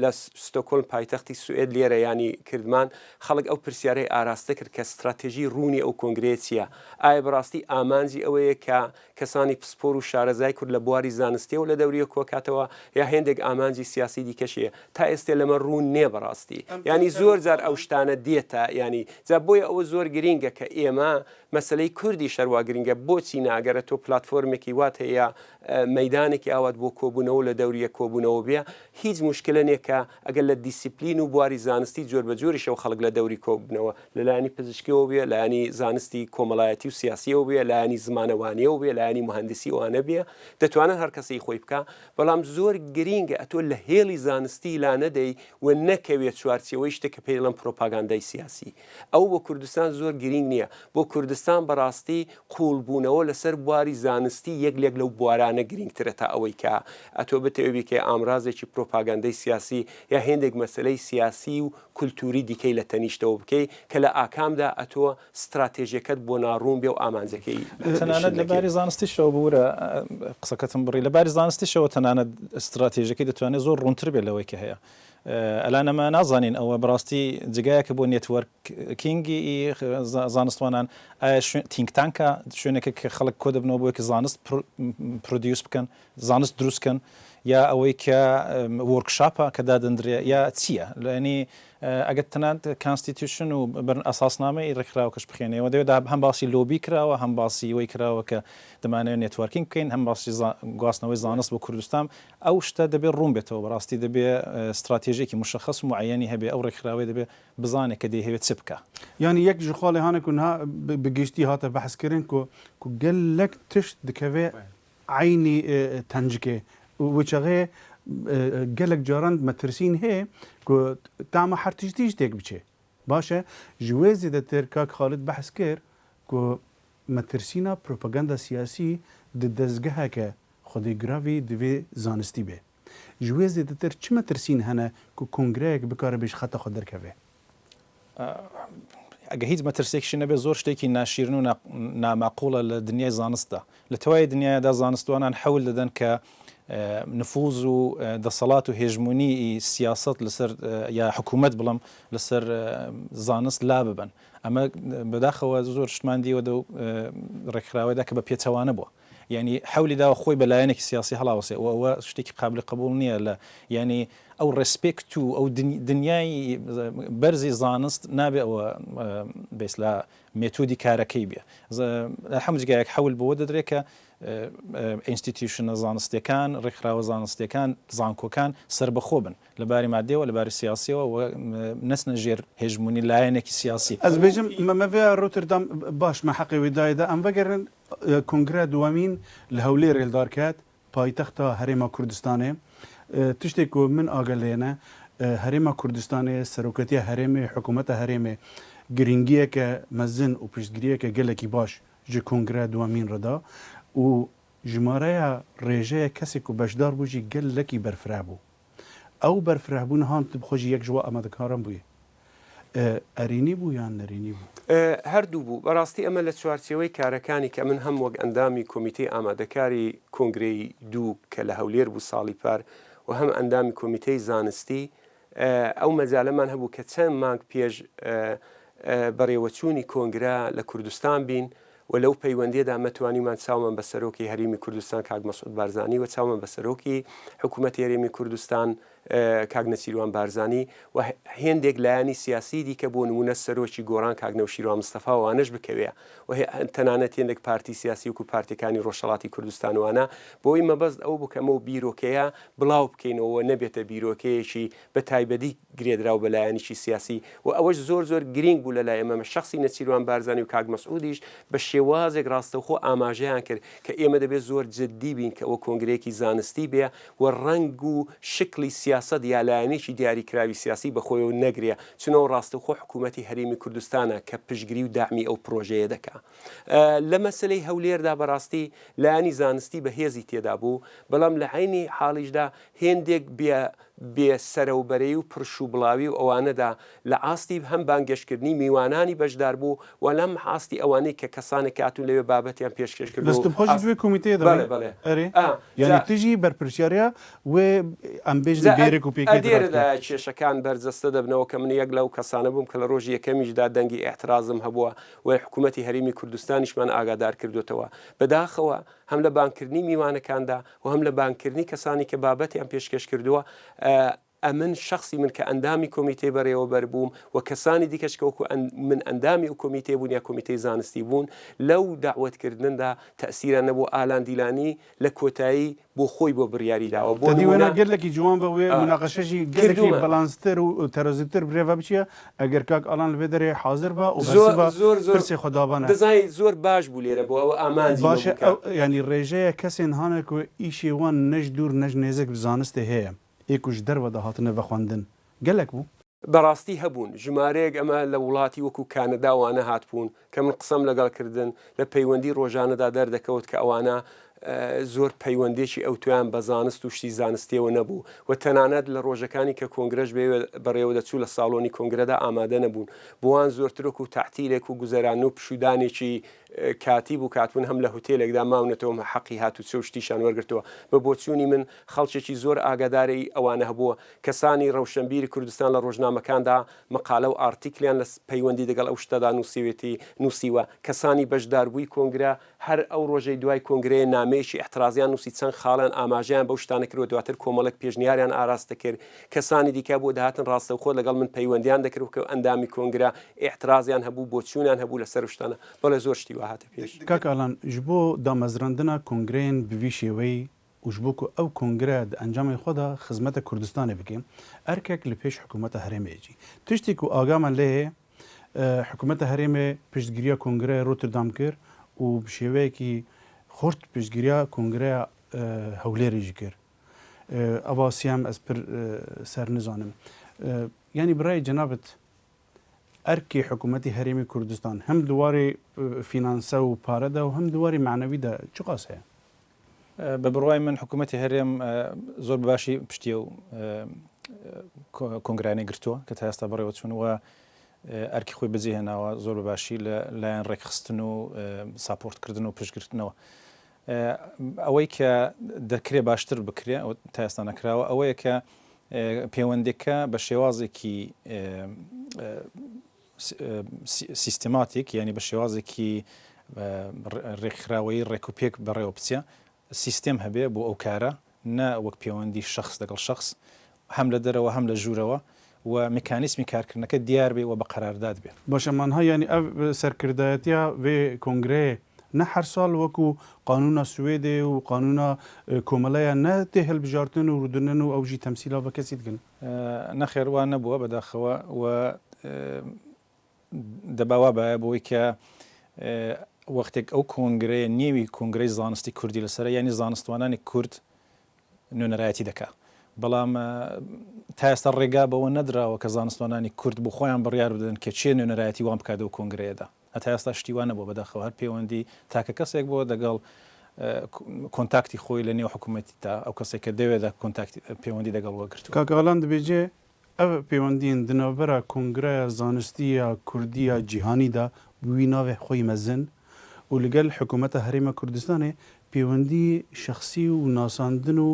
لە ستۆکۆلم پایتەختی سوئێد لێرە ینی کردمان خەڵک ئەو پرسیارەی ئاراستە کرد کە استراتێژی ڕوونی ئەو کۆنگرێ چییە ئایا بەڕاستی ئامانجی ئەوەیە ئەوەیە کە کەسانی پسپۆر و شارەزای کورد لە بواری زانستی و لە دەوریە کۆکاتەوە یا هێندێک ئامانجی سیاسی دیکەشەیە تا ئێستا لەمە ڕوون نێ بەڕاستی ینی زۆر جار ئەو شتانە دێتە ینی جا بۆیە ئەوە زۆر گرینگە کە ئێمە مەسلەی کوردی شەروا گرنگە بۆچی ناگەرە تۆ پلتفۆرمێکی وات هەیە مەدانێکی ئاوات بۆ کۆبوونەوە لە دەوریە کۆبوونەوە بێ هیچ مشکلە نیە کە ئەگەر لە دیسیپلین و بواری زانستی جۆر بە جۆریشەوە خەڵک لە دەوری کۆبوونەوە لەلایانی پزیشکیەوە بێ لایانی زانستی کۆمەڵایەتی و سیاسیەوە بێ لایانی زمانەوانیەوە بێ لایانی مهندسی ئەوانە بێ دەتوانن هەر کەسەی خۆی بکە بەڵام زۆر گرینگە ئەتۆ لە هێڵی زانستی لا نەدەی و نەکەوێت چوارچەوەی شتێکە پێڵم پرۆپاگاندای سیاسی ئەو بۆ کوردستان زۆر گرینگ نییە بۆ کوردستان بەڕاستی قوڵبوونەوە لەسەر بواری زانستی یەکلێک لەو بوارانە گرنگترە تا ئەوەی کە ئەتۆ بتەوێبیکە ئامرازێکی پرۆپاگاندای سیاسی یا هێندێک مەسلەی سیاسی و کولتوری دیکەی لە تەنیشتەوە بکەی کە لە ئاکامدا ئەتۆ استراتێژیەکەت بۆ ناڕوون بێ و ئامانجەکەی تەنانەت لەباری زانستیشەوە بورە قسەکەتم بڕی لەباری زانستیشەوە تەنانەت استراتێژەکەی دەتوانێت زۆر ڕوونتر بێت لەوەی کە هەیە ئەلانەمە نازانین ئەوە بڕاستی جگایەکە بۆ نێتوەرکینگی زانستوانان تینگتانکە شوێنێکە کە خەڵک کۆ دەبنەوە بۆیکە زانست پرۆدیوس بکەن زانست دروستکەن یا ئەوەی کە وەرکشاپە کە دادەندرێ یا چییە لەنی ئەگەر تەنانەت کانستیتیوشن و ئەساسنامەی ڕێکخراوەکەش بخێنەوە دەوێت هەم باسی لۆبی کراوە هەم باسی وەی کراوە کە دەمانێت نێتوارکینگ بکەین هەم باسی گواستنەوەی زانست بۆ کوردستان ئەو شتە دەبێت ڕوون بێتەوە بەڕاستی دەبێت استراتێژێکی مشخص و معەنی هەبێ ئەو ڕێکخراوەی دەبێت بزانێت کە دەیەوێت چ بکە ینی یەک ji xalê hanekun bigiştî hate behskirin ku gelek tişt dikeve aynî tencikê wiçexê gelek caran metirsîn hê ku tama her tiştî ji têk biçe baş e ji wê zêdetir kak Xalid behs kir ku metirsîna propaganda siyasî di dezgeheke xwedîgiravî divê zanistî bê ji wê zêdetir çi metirsîn hene ku kongreyek bikare bê ji xeta xwe derkeve ئەگە هیچ مەترسێکشی نەبێ زۆر شتێکی ناشیرن و ناماقوڵە لە دنیای زانستدا لە تەوای دنیادا زانستوانان حەول دەدەن کە نفوز و دەسەڵات و هێژمونی سیاست لەسەر یا حکوومەت بڵم لەسەر زانست لا ببن ئەمە بەداخەوە زۆر شتماندیەوە دە ڕێکخراوەدا کە بە پێچەوانە بووە ینی حولی داوە خۆی بەلایەنێکی سیاسی هەڵاوەسێ و ئەوە شتێکی قابل قبول نییە لە ینی ئەو ڕێسپێکت و ئەو دنیای بەرزی زانست نابێ ئەوە بێس لە مێتودی کارەکەی بێ هەموو جگایەک حول بەوە دەدرێت کە ئینستیتیوشنە زانستیەکان ڕێکخراوە زانستیەکان زانکۆکان سربەخۆ بن لەباری مادەوە لەباری سیاسیەوە نەچنە ژێر هێژمونی لایەنێکی سیاسی ئەس بێژم مەمەڤێ ڕۆتردام باش مە حەقی وێدایدا ئەم بەگەرن کنگرە دووەمین لە هەولێر هێلدارکات پایتەختە هەرێما کوردستانê tiştê ku min agelêne herêma Kurdistanê seroketiya herêmê hikûmeta herêmê giringiyeke mezin û piştgiriyeke gelekî baş ji kongre duwemîn re da û ji mareya rêjeya kesê ku beşdar bû jî gelekî berfireh bû ew berfirehbûn han bixwe jî yek ji we amadekaran bûye erînî bû yan nerînî bû هەردوو بوو بەڕاستی ئەمە لە چوارچەوەی کارەکانی کە من هەم وەک ئەندامی کۆمیتەی ئامادەکاری کۆنگرەی دوو کە لە هەولێر بوو ساڵی پار و هەم ئەندامی کۆمیتەی زانستی ئەو مەجالەمان هەبوو کە چەند مانگ پێش بەڕێوەچوونی کۆنگرا لە کوردستان بین و لەو پەیوەندیەدا مەتوانیمان چاومان بە سەرۆکی هەرێمی کوردستان کاک مەسعود بارزانی و چاومان بە سەرۆکی حکوومەتی هەرێمی کوردستان کاک نەچیروان بارزانی و هێندێک لایانی سیاسی دیکە بۆ نمونە سەرۆکی گۆڕان کاک نەوشیروان مستەفا وانەش بکەوێ و تەنانەت هێندێک پارتی سیاسی وکو پارتیەکانی ڕۆژهەڵاتی کوردستانوانە بۆی مەبەست ئەو بکەمە و بیرۆکەیە بڵاو بکەینەوە نەبێتە بیرۆکەیەکی بە تایبەتی گرێدرا و بەلایەنیی سیاسی و ئەوەش زۆر زۆر گرنگ بوو لەلای ئەمە شخصی نەچیروان بارزانی و کاک مەسعودیش بە شێوازێک ڕاستەوخۆ ئاماژەیان کرد کە ئێمە دەبێت زۆر جددی بین کە ئەوە کۆنگرەیەکی زانستی بێ و ڕنگ و شکلی سیاست یا لایەنێکی دیاریکراوی سیاسی بەخۆیەوە نەگرێ چونەوە ڕاستەوخۆ حکوومەتی هەرێمی کوردستانە کە پشتگیری و داعمی ئەو پرۆژەیە دەکا لە مەسلەی هەولێردا بەڕاستی لایەنی زانستی بەهێزی تێدا بوو بەڵام لە عینی حاڵیشدا هێندێک بێسەرەوبەرەی و پرشوبڵاوی و ئەوانەدا لە ئاستی هەم بانگەشتکردنی میوانانی بەشدار بوو و لەم ئاستی ئەوانەی کە کەسانی کاتون لەوێ بابەتیان پێشکەش کرد دەستخۆشی دوێ کۆمیتێ یعنی تژی بەرپرسیارە وێ ئەم بێژ بێرێک و پێدێرەدا کێشەکان بەرجەستە دەبنەوە کە من یەک لەو کەسانە بووم کە لە ڕۆژی یەکەمیشدا دەنگی ئاعترازم هەبووە و حکوومەتی هەرێمی کوردستانیشمان ئاگادار کردوتەوە بەداخەوە هەم لە بانکردنی میوانەکاندا و هەم لە بانکردنی کەسانی کە بابەتیان پێشکەش کردووە ئەمن شخصی من کە ئەندامی کۆمیتێ بەڕێوە بەربووم و کەسانی دیکەش کەوەکو من ئەندامی و کۆمیتێ بوون یا کۆمیتەی زانستی بوون لەو داوەتکردندا تەسیرە نەبوو ئالان دیلانی لە کۆتایی بۆ خۆی بۆ بڕیاریداوە بۆ دیوێنە گەلێکی جوان بەوێ مناقەشەشی گەلێکی بەلانستر و تەرەزیتر برێڤ بچیە ئەگەر کاک ئالان لەوێ دەرێ حاضر بە و زۆر خۆدابانە دەزای زۆر باش بوو لێرە بۆ ئەوە ئامانجی باشە ینی ڕێژەیە کەسێن هانێک و ئیشی وان نەش دوور نەژ نێزێک زانستێ هەیە ئێکوش دەرەوە هاتنە بە خواندن گەلێک بوو بەڕاستی هەبوون ژمارەیەک ئەمە لە وڵاتی وەکو کانەداوانە هاتبوون کە من قسەم لەگەڵکردن لە پەیوەندی ڕۆژانەدا دەردەکەوت کە ئەوانە زۆر پەیوەندێکی ئەو تویان بە زانست و شتی زانستیەوە نەبوو و تەنانەت لە ڕۆژەکانی کە کۆنگرەش بەڕێوە دەچوو لە ساڵۆنی کۆنگرەدا ئامادە نەبوون بۆوان زۆرترک و تاعتیلێک و گوزەران و پشودانێکی کاتی بوو کاتبوون هەم لە هوتێلێکدا ماونەتەوە حەقی هات و چێ شتیشان وەرگرتەوە بە بۆچوونی من خەڵکێکی زۆر ئاگاداری ئەوانە هەبووە کەسانی ڕەوشەمبیری کوردستان لە ڕۆژنامەکاندا مەقالە و ئارتیکلیان لە پەیوەندی دەگەڵ ئەو شتەدا نووسیوێتی نووسیوە کەسانی بەشداربووی کۆنگرە هەر ئەو ڕۆژەی دوای کۆنگرەیە نامەیەکی احترازیان نووسی چەند خاڵیان ئاماژیان بەو شتانە کردوە دواتر کۆمەڵک پێشنیاریان ئاراستە کرد کەسانی دیکە بۆ داهاتن ڕاستەوخۆ لەگەڵ من پەیوەندیان دەکرد کە ئەندامی کۆنگرە احترازیان هەبوو بۆچوونیان هەبوو لەسەر شتانە بەڵێ زۆر شتی وهاتە پێش کاکەڵان ji bo damezrandina kongreyên bi vî şêweyî û ji bo ku ew kongre di encamê xwe da xizmeta Kurdistanê bike erkek li pêş hikûmeta herêmê cî tiştî ku agaman lê heye hikûmeta herêmê piştgiriya kongreya Rotterdam kir û bi şêweyekî xurt piştgiriya kongreya Hewlêrê jî kir eva siyam ez pir ser nizanim yanî bi rayê cenabet erkê hikûmetî herêmê Kurdistan hem diwarê fînanse û pare de û hem diwarê menevî de çi qas heye بە بڕوای من حکوومەتی هەرێم زۆر باشی پشتیە و کۆنگرانی گرتووە کە تا ئێستا بەڕێوە چوون و ئەرکی خۆی بەجێ هێناوە زۆر بەباشی لە لایەن ڕێکخستن و ساپۆرتکردن و پشتگرتنەوە ئەوەی کە دەکرێ باشتر بکرێ تا ئێستا نەکراوە ئەوەیە کە پەیوەندێکە بە شێوازێکی سیستماتیک ینی بە شێوازێکی ڕێکخراوەی ڕێکوپێک بەڕێوە بچە سیستم هەبێ بۆ ئەو کارە نە وەک پەیوەندی شخص لەگەڵ شخص هەم لە دەرەوە هەم لە ژوورەوە و میکانیسمی کارکردنەکە دیار بێ و بە قەرارداد بێ باشەمانها ینی ئەو سەرکردایەتیا vê کۆنگرەیە نه هەر ساڵ وەکو قانونا سوێدێ و قانونا کۆمەلەیە نە تێ هەلبژارتن و ڕوودنن و ئەوژی تەمسیلا بە کەسی دگن نەخێوان نەبووە بەداخەوە و دەباوا بە بۆی کە وەختێک ئەو کۆنگرەیە نێوی کۆنگرەی زانستی کوردی لەسەر ینی زانستوانانی کورد نوێنەرایەتی دەکات بەڵام تا ئێستا ڕێگا بەوە نەدراوە کە زانستوانانی کورد بۆ خۆیان بڕیار بدەن کە چێ نوێنەرایەتی وان بکات و کۆنگرەیەدا هەتا ئێستا شتیوان نەبووە بەداخەوە هەر پەیوەندی تاکە کەسێک بۆ دەگەڵ کۆنتاکتی خۆی لە نێو حکوومەتی تا ئەو کەسێک کە دەوێت پەیوەندی دەگەڵ وەگرتو کاکەڵان دەبێجێ ئەو پەیوەندین دنەبەرە کۆنگرەیە زانستیە کوردیە جیهانیدا بووی ناوێ خۆی مەزن و لەگەل حکوومەتە هەرێمە کوردستانê پەیوەندی شخصی و ناساندن و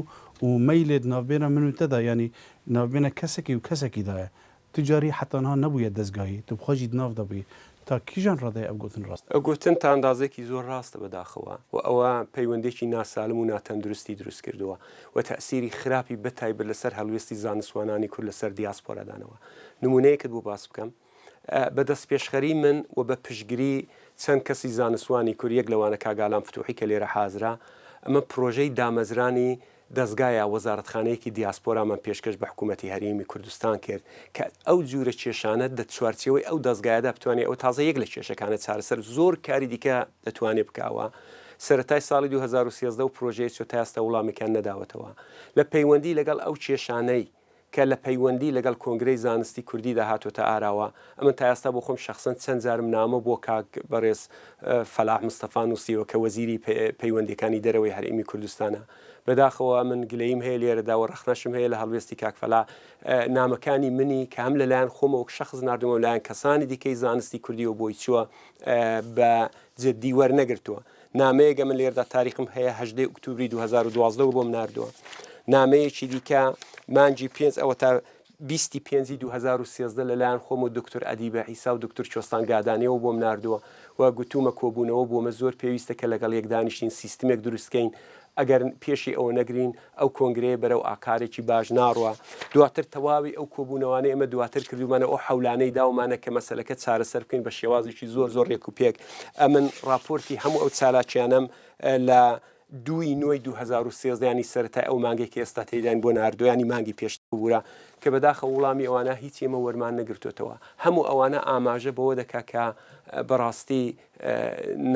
مەیلێت ناوبێنە من و تەدا ینی ناوبێنە کەسێکی و کەسێکیدایە تجاری حتانها نەبووە دەستگاهی تو بخۆشی ناو دەبی تا کیژان ڕادای ئەو گوتن ڕاست ئەو گوتن تا ئەندازێکی زۆر ڕاستە بەداخەوە و ئەوە پەیوەندێکی ناسالم و ناتەندروستی دروست کردووە و تەسیری خراپی بەتایبەت لەسەر هەڵوێستی زانستوانانی کورد لەسەر دیاسپۆرادانەوە نمونەیەکت بۆ باس بکەم بەدەست پێشخەری من و بە پشگیری چەند کەسی زانستوانی کورد یەک لەوانە کاگالان فتوحی کە لێرە حازرا ئەمە پرۆژەی دامەزرانی دەستگایە وەزارەتخانەیەکی دیاسپۆرامان پێشکەش بە حکوومەتی هەرێمی کوردستان کرد کە ئەو جوورە کێشانە دەچوارچەوەی ئەو دەستگایەدا بتوانێت ئەو تازە یەک لە کێشەکانە چارەسەر زۆر کاری دیکە دەتوانێت بکاوە سەرەتای ساڵی 2013 و پرۆژەیە چۆ تا ئێستا وڵامێکیان نەداوەتەوە لە پەیوەندی لەگەڵ ئەو کێشانەی کە لە پەیوەندی لەگەڵ کۆنگرەی زانستی کوردی داهاتوتە ئاراوە ئەمە تا ئێستا بۆ خۆم شخصەن چەند جارم نامە بۆ کاک بەڕێز فەلاح مستەفا نووسیوە کە وەزیری پەیوەندیەکانی دەرەوەی هەرێمی کوردستانە بەداخەوە من گلەیم هەیە لێرەدا و ڕەخنەشم هەیە لە هەڵوێستی کاکفەلا نامەکانی منی کە هەم لەلایەن خۆمە وەک شخص نردومە لایەن کەسانی دیکەی زانستی کوردی و بۆی چووە بە جددی وەرنەگرتووە نامەیەگە من لێردا تاریخم هەیە 18 ئۆکتۆبری 2012 بۆم نردووە نامەیەکی دیکە مانجی 5 ئەوە تا 25 2013 لەلایەن خۆم و دکتۆر ئەدیبە عیسا و دکتۆر چۆستان گادانیەوە بۆم نردووە و گوتومە کۆبوونەوە بۆمە زۆر پێویستە کە لەگەڵ یەک دانیشتین سیستمێک دروستکەین ئەگەر پێشی ئەوە نەگرین ئەو کۆنگرەیە بەرەو ئاکارێکی باش ناڕوە دواتر تەواوی ئەو کۆبوونەوانەی ئەمە دواتر کردومانە ئەو حەولانەی داومانە کە مەسەلەکە چارەسەر بکەین بە شێوازێکی زۆر زۆر ڕێک و پێک ئەمن راپۆرتی هەموو ئەو چالاکیانم لە 2013 ینی سەرەتای ئەو مانگێکی ئێستا تێدان بۆ نردویانی مانگی پێشبوورە کە بەداخە وڵامی ئەوانە هیچ ئێمە وەرمان نەگرتوێتەوە هەموو ئەوانە ئاماژە بەوە دەکا کە بەڕاستی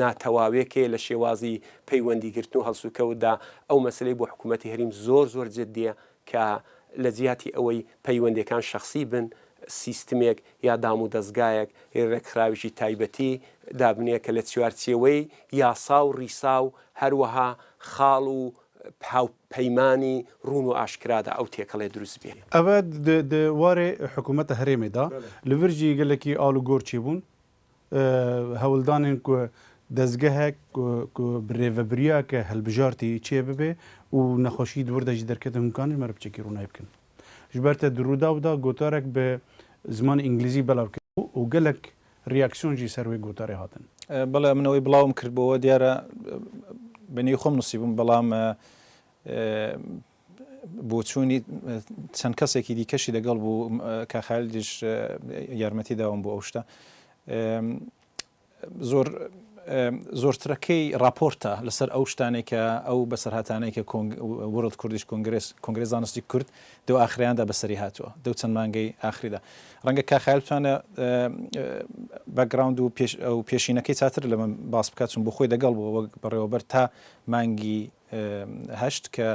ناتەواوێکێ لە شێوازی پەیوەندیگرتن و هەڵسوکەوتدا ئەو مەسلەی بۆ حکوومەتی هەریم زۆر زۆر جددیە کە لە جیاتی ئەوەی پەیوەندەکان شخصی بن سیستمێک یا دام و دەستگایەک ڕێکخراویی تایبەتی دابنیە کە لە چوارچێوەی یاسا و ڕیسا و هەروەها خاڵ و پەیمانی ڕون و ئاشکرادا ئەو تێکەڵێ دروست بێ ئەوە وارێ حکوومەتە هەرێمێدا لە ڤرجی گەلێکی ئاڵ و گۆرچی بوون هەوڵدانین دەستگەهێک برێڤەبریا کە هەلبژارتی چێ ببێ و نەخۆشی دووردەجی دەرکەتە هەمکانی مەرە بچێکی ڕوونای بکەن ژبەرتە دروداودا گۆتارێک بە زمانی ئینگلیزی بەڵاوکە و گەلک ریاکسیۆنجی سەروەی گۆتارێ هاتن بەڵێ منەوەی بڵاوم کردبەوە دیارە بەنی خۆم نووسیبووم بەڵام بۆ چوونی چەند کەسێکی دیکەشی لەگەڵ بوو کاخالدیش یارمەتی داوم بۆ ئەو شتە زۆرترەکەی راپۆرتە لەسەر ئەو شتانێک کە ئەو بەسەرهاتانەی کە وڵد کوردیش کۆنگرێ زانستی کورد دو ئاخریاندا بەسەری هاتووە دەو چەند مانگەی ئاخریدا ڕەنگە کاخایل بتوانە بەکگراوند و پێشینەکەی چاتر لە من باس بکات چون بۆ خۆی دەگەڵ بوو بەڕێوەبەر تا مانگی هەشت کە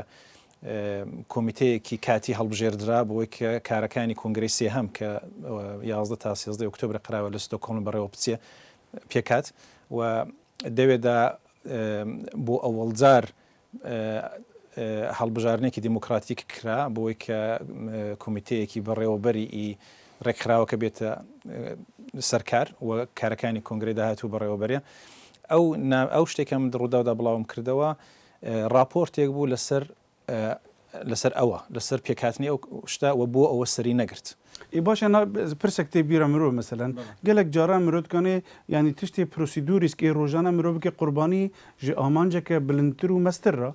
کۆمیتەیەکی کاتی هەڵبژێردرا بۆی کە کارەکانی کۆنگرەی سێهەم کە 11 تا 13 ئۆکتۆبر قراوە لە ستۆکۆڵم بەڕێوە بچێ پێکات و دەوێدا بۆ ئەوەڵجار هەڵبژارنێکی دیموکراتیک کرا بۆی کە کۆمیتەیەکی بەڕێوەبەری ڕێکخراوەکە بێتە سەرکار و کارەکانی کۆنگرەی داهاتوو بەڕێوەبەریە ئەو شتێکم ڕووداودا بڵاوم کردەوە راپۆرتێک بوو لەسەر ئەوە لەسەر پێکاتنی ئەو شتا و بۆ ئەوە سەری نەگرت باشە پرسێک تێ بیرە مرۆڤ مەسەلەن gelek caran mirodkanê yanî tiştê prosîdûrîskê rojana mirovekê qurbanî ji amanceke bilindtir û mestir ra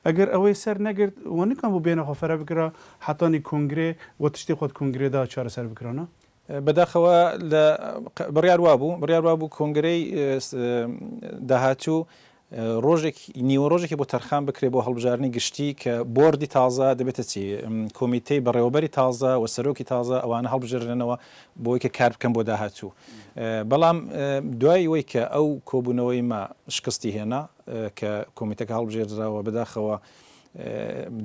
eger ew ê ser negirt we nikan bû bêne xwe fere bikira hetanî kongrê we tiştê xwe kongrê da çareser bikirana بەداخەوە لە بڕیار وابوو کۆنگرەی داهاتوو نیوەڕۆژێکی بۆ تەرخان بکرێ بۆ هەڵبژارنی گشتی کە بۆردی تازە دەبێتە چی کۆمیتەی بەڕێوەبەری تازە و سەرۆکی تازە ئەوانە هەڵبژێرنەوە بۆی کە کار بکەم بۆ داهاتوو بەڵام دوای وی کە ئەو کۆبوونەوەی ما شکستی هێنا کە کۆمیتەکە هەڵبژێردراوە بەداخەوە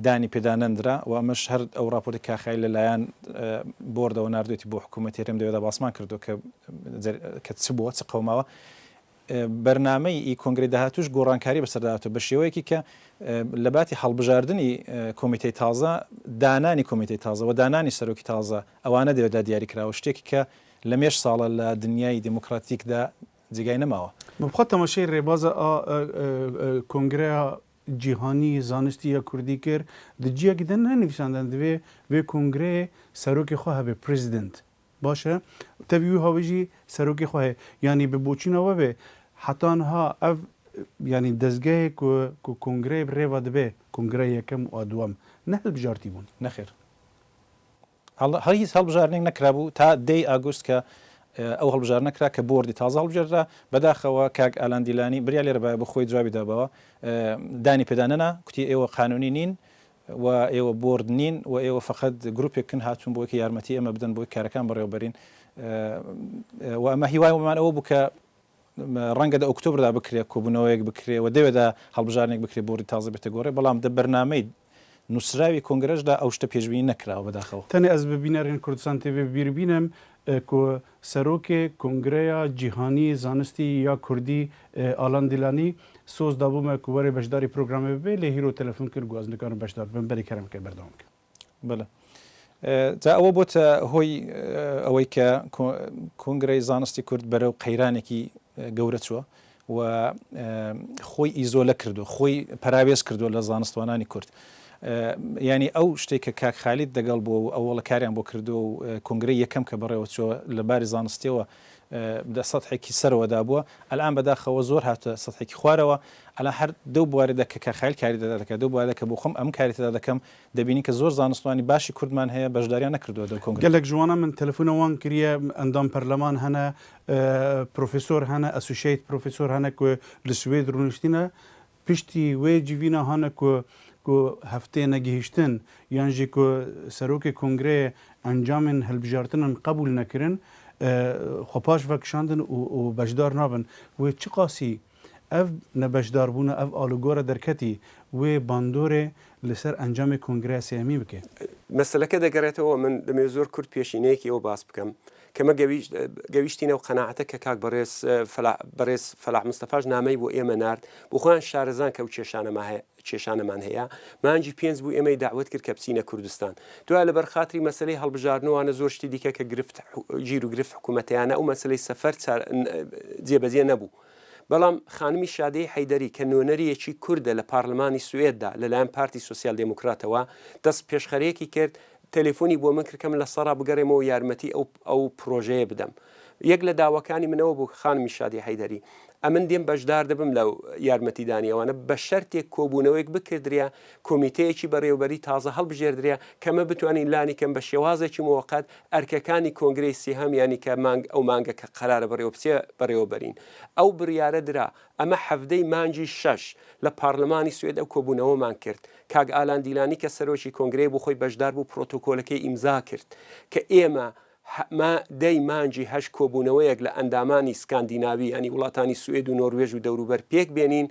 دانی پێدانەندرا و ئەمەش هەر ئەو راپۆرتی کاخای لەلایەن بۆردەوە نردوێتی بۆ حکوومەتی هەرێم دەوێت باسمان کردو کە چ بووە چ قەوماوە بەرنامەی کۆنگرەی داهاتووش گۆڕانکاری بەسەرداهاتوە بە شێوەیەکی کە لە باتی هەڵبژاردننی کۆمیتەی تازە دانانی کۆمیتەی تازە و دانانی سەرۆکی تازە ئەوانە دەوێتدا دیاری کراوە شتێکی کە لە مێش ساڵە لە دنیای دیموکراتیکدا جێگای نەماوە بخوات تەماشای ڕێبازە کۆنگرەیە جیهانی زانستی یا کوردی کرد دجیەکی دە نەنویساندن دوێ وێ کۆنگرێ سەرۆکی خۆ هەبێ پرزیدنت باشە تەوی هاویژی سەرۆکی خۆ هەیە ینی بە بۆچینەوە بێ حتانها ئەv ینی دەستگەیەک کۆنگرەی ڕێوە دەبێ کۆنگرە یەکەم و دووەم نە هەڵبژارتی بوون نەخێر هیچ هەڵبژارنێک نەکرابوو تا 10 ئاگوست کە ئەو هەڵبژار نەکرا کە بۆردی تازە هەڵبژێرا بەداخەوە کاک ئالاندیلانی بریا لێرە بە بخۆی جوابی دابەوە دانی پێدانەنا کوتی ئێوە قانونی نین و ئێوە بۆرد نین و ئێوە فقط گروپێکن هاتوون بۆیکە یارمەتی ئەمە بدەن بۆی کارەکان بەڕێوەبەرین و ئەمە هیوایمان ئەوە بوو کە ڕەنگە لە ئۆکتۆبردا بکرێت کۆبوونەوەیەک بکرێ و دەوێتدا هەڵبژارنێک بکرێت بۆری تازە بێتە گۆڕێ بەڵام دە بەرنامەی نووسراوی کۆنگرەشدا ئەو شتە پێشببینی نەکراوە بەداخەوە تەنێ ئەس ببینەرێن کوردستان تێ بیربینم کو سەرۆکێ کنگرەیە جیهانی زانستی یا کوردی ئالان دیلانی سۆز دابوومە کو وەرێ بەشداری پرۆگرامە ببێ لێ هیرۆ تەلەفۆن کرد گوازنەکانم بەشدار بن بەری کەرم کرد بەردەوام کرد بەڵێ جا ئەوە بۆتە هۆی ئەوەی کە کۆنگرەی زانستی کورد بەرەو قەیرانێکی گەورە چووە و خۆی ئیزۆلە کردو خۆی پەراوێز کردو لە زانستوانانی کورد ینی ئەو شتێک کە کاک خالید دەگەڵ بۆ ئەوڵە کاریان بۆ کردو و کۆنگرەی یەکەم کە بەڕێوە چوە لە باری زانستیەوە سەحێکی سەرەوەدا بووە ئەلان بەداخەوە زۆر هاتە سەحێکی خوارەوە ئەلا هەر دەو بوارێدا کە کاخیل کاری دەدا دەکات دەو بوارە کە بۆ خۆم ئەم کاریتدا دەکەم دەبینی کە زۆر زانستوانی باشی کوردمان هەیە بەشداریان نەکردووە دەو کۆنگرە gelek جوانە من تەلەفۆنەوان کریە ئەندام پەرلەمان هەنە پرۆفسۆر هەنە ئەسوشیت پرۆفسۆر هەنە کو لە سوێد ڕونشتینە پشتی وێ جیڤینە هەنە کو هەفتێ نەگەهیشتن یانژی کو سەرۆکی کۆنگرێ ئەنجامên هەلبژارتنن قبول نەکردن خۆپاش vekişandin û bejdar nabin wê çi qasî ev nebejdarbûna ev alûgora derketî wê bandorê li ser encamê kongreya sêmî bike مەسلەکە دەگەڕێتەوە من دەمێ زۆر کورت پێشینەیەکی ئەو باس بکەم کەمە گەویشتینە و قەناعەتە کە کاک بەڕێز فەلاح مستەفاش نامەی بۆ ئێمە نرد بۆ خۆیان شارەزان کە ئەو کێشانەمان هەیە مانجی پێنج بوو ئێمەی داوت کرد کە بچینە کوردستان دوای لەبەر خاتری مەسلەی هەڵبژاردنەوەوانە زۆر شتی دیکە کە گرفت گیر و گرفت حکوومەتیانە ئەو مەسلەی سەفەر جێبەجێ نەبوو بەڵام خانمی شادەی حەیدەری کە نوێنەریەکی کووردە لە پارلمانی سوێددا لەلایەن پارتی سوسیال دموکراتەوە دەست پێشخەرەیەکی کرد تەلێفۆنی بۆ من کردکەم لە سەرا بگەڕێمەوە یارمەتی ئەو پرۆژەیە بدەم یەک لە داواکانی منەوە بوو خانمی شادی حەیدەری ئەمن دێم بەشدار دەبم لەو یارمەتیدانیەوەنە بە شەرتێک کۆبوونەوەیەک بکردریا کۆمیتەیەکی بەڕێوبەری تازە هەڵبژێردریا کەمە بتوانین لانیکەم بە شێوازێکی موقت ئەرکەکانی کۆنگرەی سێهەم ینی کە ئەو مانگە کە قەرارە بەڕێوە بچێ بەڕێوەبەرین ئەو بڕیارە درا ئەمە هەفتەی مانجی 6 لە پارلمانی سوێد ئەو کۆبوونەوەمان کرد کاک ئالان دیلانی کە سەرۆکی کۆنگرەی بۆ خۆی بەشدار بوو پرۆتۆکۆلەکەی ئیمزا کرد کە ئێمە دەی مانجی هەش کۆبوونەوەیەک لە ئەندامانی سکاندیناوی ئەنی وڵاتانی سوێد و نۆروێژ و دەوروبەر پێک بێنین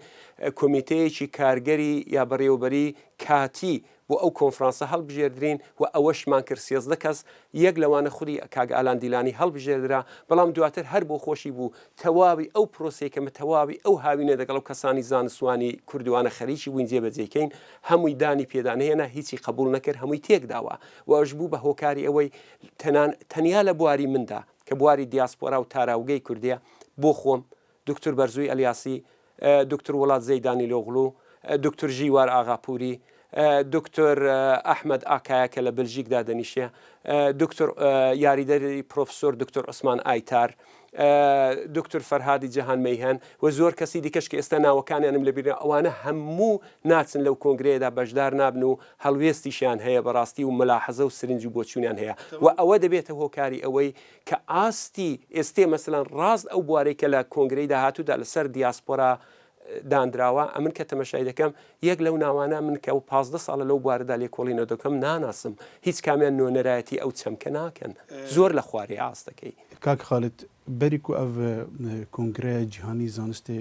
کۆمیتەیەکی کارگەری یا بەڕێوەبەری کاتی بۆ ئەو کۆنفرانسە هەڵبژێردرین و ئەوەشمان کرد 13 کەس یەک لەوانە خودی کاگ ئالان دیلانی هەڵبژێردرا بەڵام دواتر هەر بۆ خۆشی بوو تەواوی ئەو پرۆسێکەمە تەواوی ئەو هاوینە دەگەڵ و کەسانی زانستوانی کوردوانە خەریکی بووین جێبەجێکەین هەمووی دانی پێدانهێنا هیچی قبول نەکرد هەمووی تێکداوە و ئەوش بوو بە هۆکاری ئەوەی تەنیا لە بواری مندا کە بواری دیاسپۆرا و تاراوگەی کوردیە بۆ خۆم دکتۆر بەرزووی ئەلیاسی دکتۆر وڵات زەیدانی لۆغڵو دکتۆر ژیوار ئاغاپوری دکتۆر ئەحمەد ئاکایە کە لە بلژیکدا دەنیشە دکتۆر یاریدەری پرۆفسۆر دکتۆر عوسمان ئایتار دکتۆر فەرهادی جەهان مەیهەن و زۆر کەسی دیکەش کە ئێستا ناوەکانیانم لەبیرە ئەوانە هەموو ناچن لەو کۆنگرەیەدا بەشدار نابن و هەڵوێستیشیان هەیە بەڕاستی و مەلاحەزە و سرنج و بۆچوونیان هەیە و ئەوە دەبێتە هۆکاری ئەوەی کە ئاستی ئێستێ مەسەلەن ڕاست ئەو بوارەی کە لە کۆنگرەی داهاتوودا لەسەر دیاسپۆرا دانراوە ئەمن کە تەمەشای دەکەم یەک لەو ناوانە من کە و 15 ساڵە لەو بوارەدا لێکۆڵینەوە دەکەم ناناسم هیچ کامیان نوێنەرایەتی ئەو چەمکە ناکەن زۆر لە خوارێ ئاستەکەی کاک خالت بەریک و ئەv کۆنگرەیە جیهانی زانستێ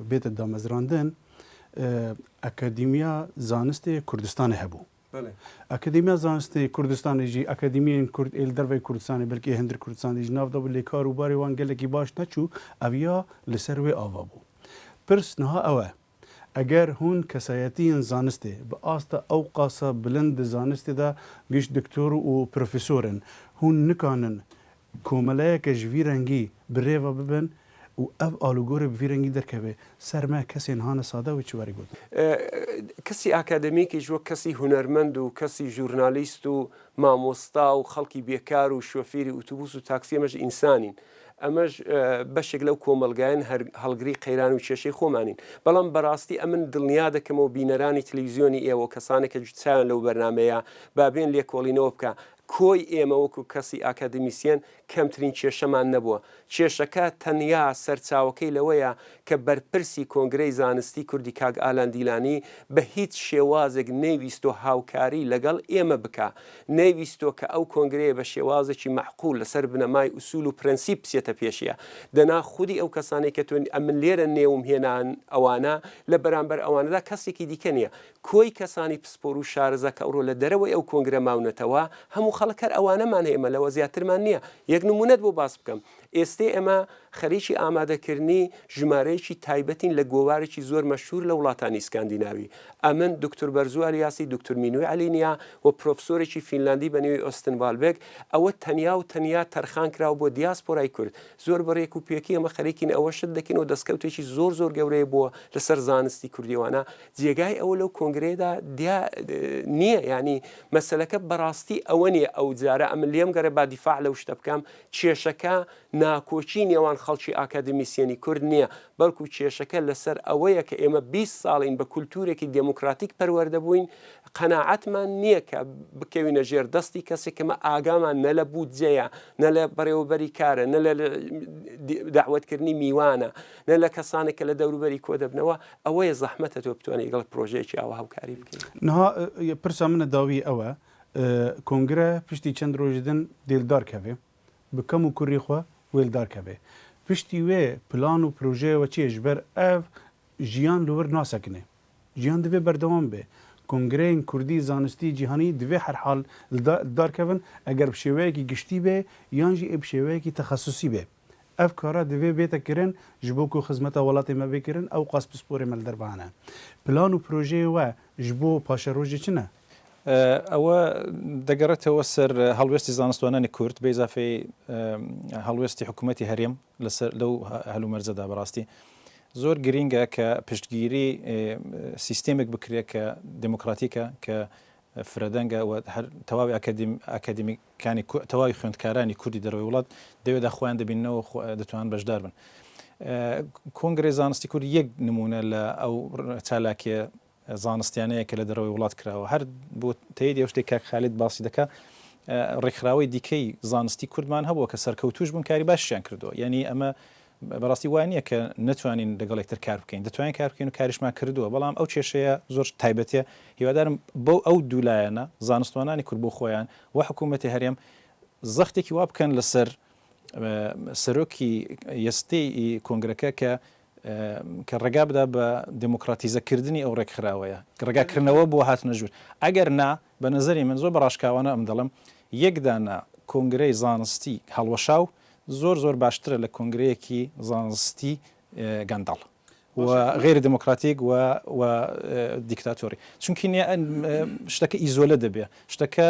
بێتە دامەزراندن ئەکادیمیا زانستێ کوردستانی هەبوو ئەکادیمیا زانستی کوردستانیژی ئەکادیمیên کورد êl dervê کوردستانی بلکە هەندێک کوردستانیژ ناودا بوو لێ کار و بارێ وان gelekî baş neçû ev ya li ser wê ava bû pirs niha ew e eger hûn kesayetiyên zanistê bi asta ew qasa bilind di zanistê de giş doktor û profesorin hûn nikanin komeleyeke ji vî rengî bi rêva bibin û ev alûgorê bi vî rengî derkeve ser me kesên hane sade wê çi werî gotin کەسی ئاکادەمیکی ژوە کەسی هونەرمەند و کەسی ژورنالیست و مامۆستا و خەڵکی بێکار و شۆفێری ئۆتوبوس و تاکسی ئەمەش ئینسانین ئەمەش بەشێک لەو کۆمەلگایەن هەڵگری قەیران و کێشەی خۆمانین بەڵام بەڕاستی ئەمن دڵنیا دەکەمەوە بینەرانی تەلەڤیزیۆنی ئێوە کەسانێکە چاویان لەو بەرنمەیە بابێن لێکۆڵینەوە بکە کۆی ئێمە وەکو کەسی ئاکادمیسیەن کەمترین کێشەمان نەبووە. کێشەکە تەنیا سەرچاوەکەی لەوەیە کە بەرپرسی کۆنگرەی زانستی کوردی کاک ئالان دیلانی بە هیچ شێوازێک نەیویستۆ هاوکاری لەگەڵ ئێمە بکە، نەیویستۆ کە ئەو کۆنگرەیە بە شێوازێکی مەحقول لەسەر بنەمای ئوسول و پرەنسیپ بچێتە پێشیە. دەنا خودی ئەو کەسانی کە ئەمن لێرە نێوم هێنان ئەوانە لە بەرامبەر ئەوانەدا کەسێکی دیکە نییە. کۆی کەسانی پسپۆر و شارەزە کە ئەوڕۆ لە دەرەوەی ئەو کۆنگرە ماونەتەوە هەموو خەڵکەر ئەوانەمان هەیەمە لەوە زیاترمان نییە. یەک نمونەت بۆ باس بکەم. ئێستا ئێمە خەریکی ئامادەکردنی ژمارەیەکی تایبەتین لە گۆوارێکی زۆر مەشهور لە وڵاتانی ئسکاندیناوی. ئەمن دکتۆر بەرزوو ئەلیاسی، دکتۆر مینوی عەلینیا و پرۆفسۆرێکی فینلاندی بە نوێی ئۆستن والبێک، ئەوە تەنیا و تەنیا تەرخان کراوە بۆ دیاسپۆرای کورد. زۆر بەڕێک و پێکی ئەمە خەریکین ئەوە شت دەکەین و دەستکەوتێکی زۆر زۆر گەورەیە بووە لەسەر زانستی کوردیوانە. جێگای ئەوە لەو کۆنگرێدا نییە، ینی مەسەلەکە بەڕاستی ئەوە نیە. ئەو جارە ئەمن لێم گەرە با دیفاع لەو شتە بکەم، کێشەکە ناکۆچی نێوان خەڵکی ئاکادمیسیێنی کورد نییە، بەڵکو کێشەکە لەسەر ئەوەیە کە ئێمە 20 ساڵین بە کولتورێکی دموکراتیک پەروەردە بووین، قەناعەتمان نییە کە بکەوینە ژێر دەستی کەسێکمە ئاگامان نە لە بودجەیە، نە لە بەڕێوەبەری کارە، نە لە داوەتکردنی میوانە، نە لە کەسانێکە لە دەوروبەری کۆ دەبنەوە. ئەوەیە زەحمەتە تۆ بتوانێت لەگەڵ پرۆژەیەکی ئاوا هاوکاری بکەیت. نها پرسا منە داوی ئەوە کۆنگرە پشتی چەند ڕۆژدن دێلدار کەوێ بکەم و کوڕی خۆ وێلدار کەوێ. پشتی وێ پلان و پرۆژەیەوە چێژ بەر ئەv ژیان لەوەر ناسەکنێ، ژیان دەبێ بەردەوام بێ. کۆنگرەیەن کوردی زانستی جیهانی دەبێ هەرحاڵ دارکەون ئەگەر بشێوەیەکی گشتی بێ یانژی ئێ بشێوەیەکی تەخەسوسی بێ. ئەv کارە دەبێ بێتە کردن ji bo ku xizmeta welatê me bêkirin ew qas pisporê me li dervane. Plan û projeyê we ji bo paşerojê çi ne? ئەوە دەگەڕێتەوە سەر هەڵوێستی زانستوانانی کورد بە ئیزافەی هەڵوێستی حکوومەتی هەرێم لەسەر لەو هەلومەرجەدا بەڕاستی زۆر گرینگە کە پشتگیری سیستێمێک بکرێت کە دموکراتیکە کە فرەدەنگە و تەواوی ئاکادمیکانی تەواوی خوێندکارانی کوردی دەرەوەی وڵات دەوێت خۆیان دەبینەوە دەتوانن بەشدار بن. کۆنگرەی زانستی کورد یەک نمونە لە ئەو چالاکیە زانستیانەیە کە لە دەرەوەی وڵات کراوە. هەر بۆ تەیید ئەو شتێک کاک خالید باسی دەکا ڕێکخراوەی دیکەی زانستی کوردمان هەبووە کە سەرکەوتوش بوون کاری باشیان کردووە. یعنی ئەمە بەڕاستی وای نییە کە نتوانین لەگەڵ یەکتر کار بکەین، دەتوانین کار بکەین و کاریشمان کردووە، بەڵام ئەو کێشەیە زۆر تایبەتە. هیوادارم بەو ئەو دوولایەنە زانستوانانی کورد بۆ خۆیان و حکوومەتی هەرێم زەختێکی وا بکەن لەسەر سەرۆکی یەستەی کۆنگرەکە کە ڕێگا بدا بە دموکراتیزەکردنی ئەو ڕێکخراوەیە، ڕێگاکردنەوە بۆ هاتنە ژوور. ئەگەر نا بە نەزەری من زۆر بەڕاشکاوانە ئەم دەڵم یەکدانا کۆنگرەی زانستی هەڵوەشاو زۆر زۆر باشترە لە کۆنگرەیەکی زانستی گەندەڵ و غێری دموکراتیک و دیکتاتۆری. چونکی شتەکە ئیزۆلە دەبێ، شتەکە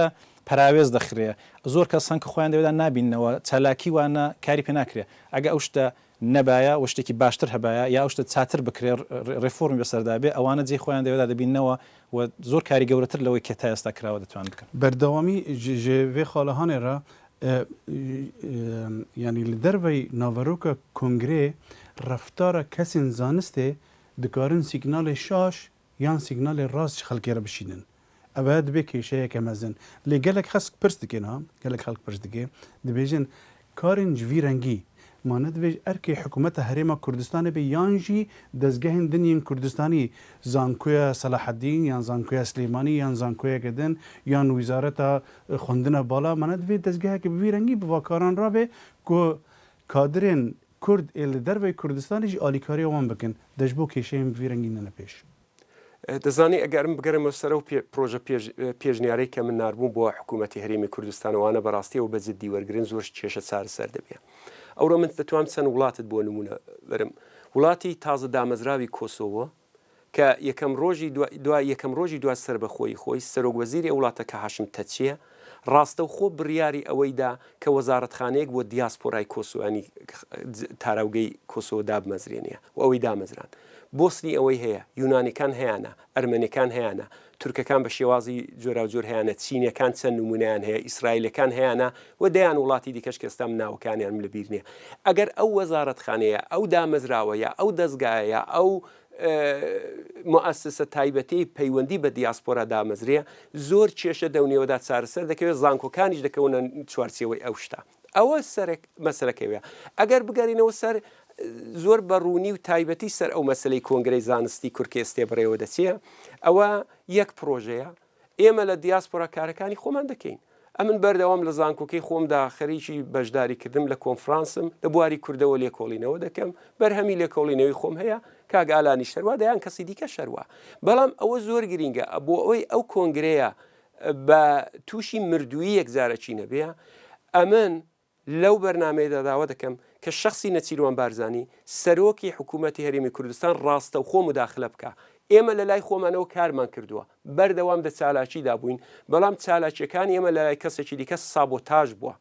پراوێز دەخرێ. زۆر کەسان کە خۆیان دەوێت نابینەوە چالاکی وانە کاری پێ ناکرێ. ئەگە ئەو شتە نەبایە و شتێکی باشتر هەبایە یا شتە چاتر بکرێ ڕێفۆرمی بەسەردابێ ئەوانە جێ خۆیان دەوێت دەبینەوە و زۆر کاری گەورەتر لەوەی کە تا ئێستا کراوە دەتوان بکەن. بەردەوامی ژێ خاڵەهانێرە ینی li derveyî naveroka kongrê reftara kesên zanistê dikarin signalê şaş yan signalê rast ji xelkê re bişînin. Ev dibe kêşeyeke mezin. Lê gelek xesk pirs dikin ha, gelek xelk pirs dike, dibêjin karên ji vî rengî mane divê erkê hikûmeta Herêma Kurdistanê bê yan jî dezgehên diniyên Kurdistanî zankoya Salaheddîn yan zankoya Slêmanî yan zankoyeke din yan wîzareta xwendina bala mane divê dezgeheke bi vî rengî bi vakaran rabe ku kadirên Kurd ê li derveyê Kurdistanê jî alîkariya wan bikin de ji bo kêşeyên bi vî rengî nene pêş. دەزانی ئەگەرم بگەرمەوە سەر و پرۆژە پێشنیارەی کە من ناربووم بۆ حکوومەتی هەرێمی کوردستانەوانە بەڕاستی و بە جددی وەرگرن زۆر کێشە چارەسەر دەبێت. ئەوڕۆ من دەتوانم چەند وڵاتت بۆ نمونە بەرم. وڵاتی تازە دامەزراوی کۆسۆڤۆ کە یەکەم ڕۆژی دوای سەربەخۆی خۆی سەرۆکوەزیری وڵاتە کە هاشم تەچیە ڕاستەوخۆ بڕیاری ئەوەیدا کە وەزارەتخانەیەک بۆ دیاسپۆرای کۆسۆوانی تاراوگەی کۆسۆ دابمەزرێنە و ئەوەی دامەزران. بۆسنی ئەوەی هەیە، یونانیەکان هەیەە، ئەرمەنیەکان هەیەە، تورکەکان بە شێوازی جۆرا جۆر هەیەە، چینەکان چەند نمونیان هەیە، ئیسرائیلەکان هەیەە و دەیان وڵاتی دیکەش کەستام ناوەکانیان لە بیر نییە. ئەگەر ئەو وەزارەتخانەیە ئەو دامەزراوەیە ئەو دەستگایە ئەو مؤسسە تایبەتی پەیوەندی بە دیاسپۆرا دامەزرێ زۆر کێشە دەونێوەدا چارەسەر دەکەوێت زانکۆکانیش دەکەونە چوارچێوەی ئەو شتە ئەوە مەسەرەکەوێ ئەگەر بگەڕینەوە سەر زۆر بەڕوونی و تایبەتی سەر ئەو مەسلەی کۆنگرەی زانستی کورکێ ئێستێبڕێەوە دەچێ ئەوە یەک پرۆژەیە ئێمە لە دیاسپۆرا کارەکانی خۆمان دەکەین ئەمن بەردەوام لە زانکۆکەی خۆمدا خەریکی بەشداریکردم لە کۆنفرانسم لە بواری کوردەوە لێکۆڵینەوە دەکەم بەرهەمی لێکۆڵینەوەی خۆم هەیە کاگالانی شەروا دەیان کەسی دیکە شەروا بەڵام ئەوە زۆر گرینگە بۆ ئەوەی ئەو کۆنگرەیە بە تووشی مردووی یەکزارەچی نەبێ ئەمن لەو بەرنمەیەدا داوا دەکەم کە شخصی نەچیروان بارزانی سەرۆکی حکوومەتی هەرێمی کوردستان ڕاستە و خۆ مداخلە بکە ئێمە لە لای خۆمانەوە کارمان کردووە بەردەوام دە چالاکیدا بووین بەڵام چالاکیەکان ئێمە لە لای کەسێکی دیکە سابۆتاژ بووە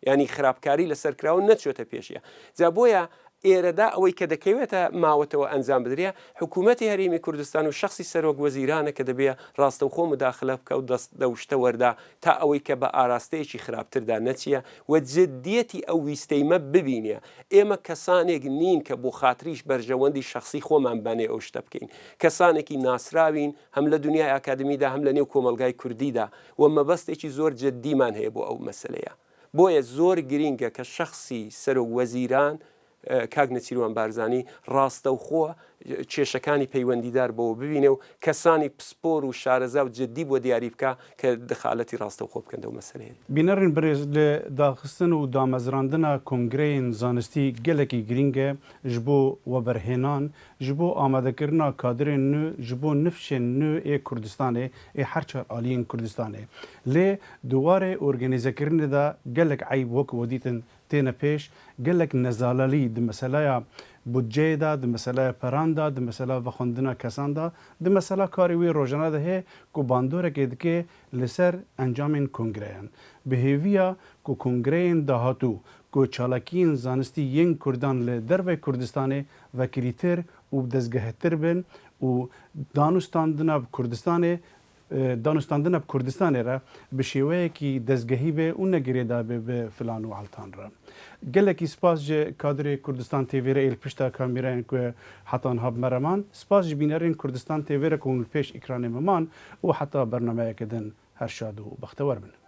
یعنی خراپکاری لەسەرکراوە نەچێتە پێشیە جا بۆیە ئێرەدا ئەوەی کە دەکەوێتە ماوەتەوە ئەنجام بدرێ حکوومەتی هەرێمی کوردستان و شخصی سەرۆک وەزیرانە کە دەبێ ڕاستە و خۆ مداخلە بکە و دەست دەوشتە وەردا تا ئەوەی کە بە ئاراستەیەکی خراپتردا نەچیە و جددیەتی ئەو ویستەیمە ببینێ ئێمە کەسانێک نین کە بۆ خاتریش بەرژەوەندی شخصی خۆمان بانێ ئەو شتە بکەین کەسانێکی ناسراوین هەم لە دنیای ئاکادمیدا هەم لە نێو کۆمەلگای کوردیدا و مەبەستێکی زۆر جددیمان هەیە بۆ ئەو مەسلەیە بۆیە زۆر گرینگە کە شخصی سەرۆک وەزیران کاک نەچیروان بارزانی ڕاستە و خۆ کێشەکانی پەیوەندیدار بەوە ببینێ و کەسانی پسپۆر و شارەزا و جددی بۆ دیاری بکە کە دخالەتی ڕاستە و خۆ بکەن و مەسلەیە بینەڕین بەڕێز لە داخستن و دامەزراندنە کۆنگرەیên زانستی gelekî giring e ji bo weberhênan ji bo amadekirina kadrên nû ji bo nifşên nû ê Kurdistanê ê her çar aliyên Kurdistanê lê duwarê organîzekirinê de gelek eyb wek wedîtin têne pêş gelek nezalalî di meselaya budceyê de di meselaya peran de di mesela vexwendina kesan de di mesela karê wê rojana de hê ku bandorekê dike li ser encamên kongreyan bi hêviya ku kongreyên dahatû ku çalakiyên zanistî yên Kurdan li derve Kurdistanê vekirîtir û dezgehetir bin û danûstandina Kurdistanê danûstandina Kurdistanê re bi şêweyekî dezgehî be û negirê dabe bi filan û altan re gelekî spas ji kadrê Kurdistan TV re êl pişta kamerayên ku hetan hab mereman spas ji bînerên Kurdistan TV re ku hûn li pêş ekranê meman û heta bernameyeke din her şad û bextewar bin.